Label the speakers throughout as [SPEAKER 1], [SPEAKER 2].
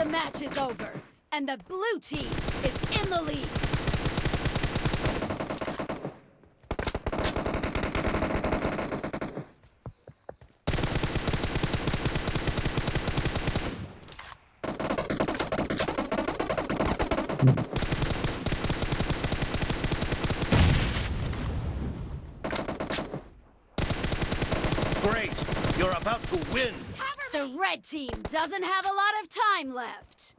[SPEAKER 1] The match is over, and the blue team is in the lead.
[SPEAKER 2] Great! You're about to win!
[SPEAKER 1] The red team doesn't have a lot of time left.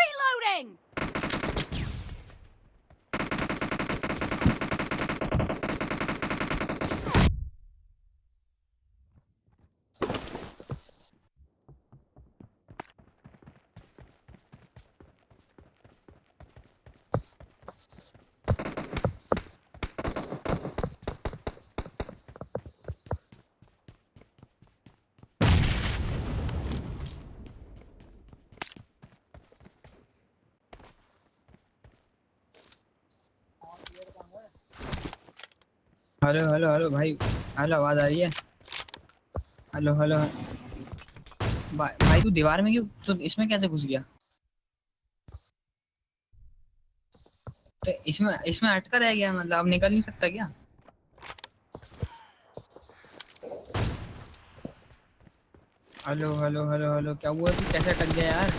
[SPEAKER 1] Reloading!
[SPEAKER 3] Hello hello hello भाई, hello आवाज आ रही है? Hello hello भाई तू दीवार में क्यों, तो इसमें कैसे घुस गया? तो इसमें अटका रह गया, मतलब अब निकल नहीं सकता क्या? हेलो हेलो हेलो हेलो, क्या हुआ? तू कैसे अटक गया यार?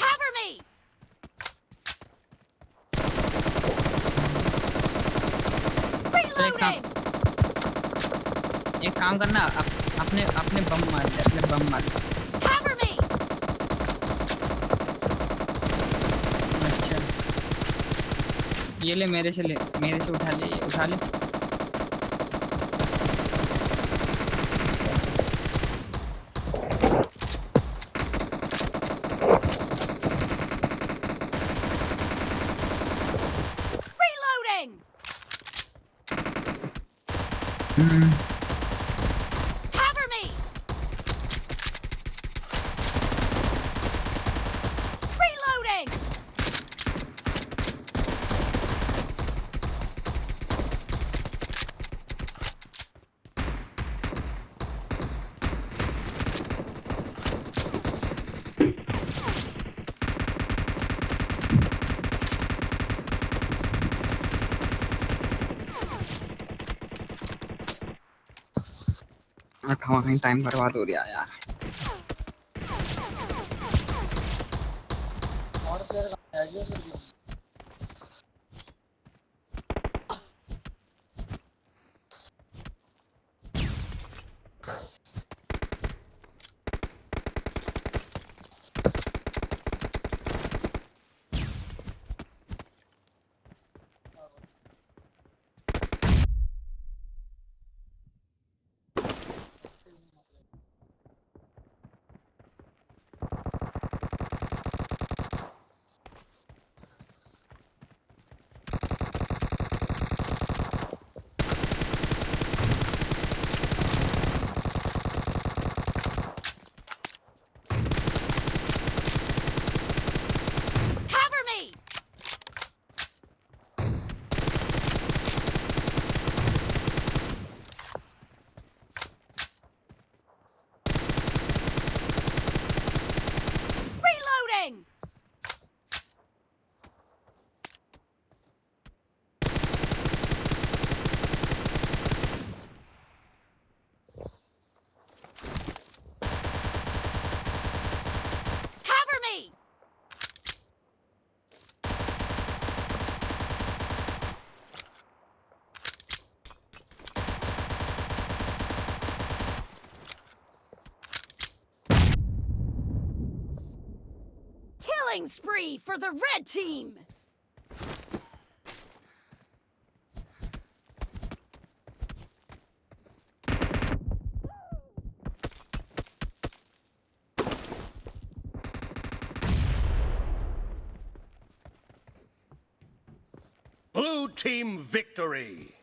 [SPEAKER 1] Cover me!
[SPEAKER 3] तो
[SPEAKER 1] Reloading!
[SPEAKER 3] एक काम करना, अपने अपने बम मार दे, अपने बम मार दे।
[SPEAKER 1] Cover me!
[SPEAKER 3] अच्छा, ये ले, मेरे से ले, मेरे से उठा ले, ये उठा ले।
[SPEAKER 1] Reloading! Cover me! Reloading!
[SPEAKER 3] कहीं टाइम बर्बाद हो रहा है यार।
[SPEAKER 1] Cover me! Reloading! Cover me! Killing spree for the red team!
[SPEAKER 2] Blue team victory.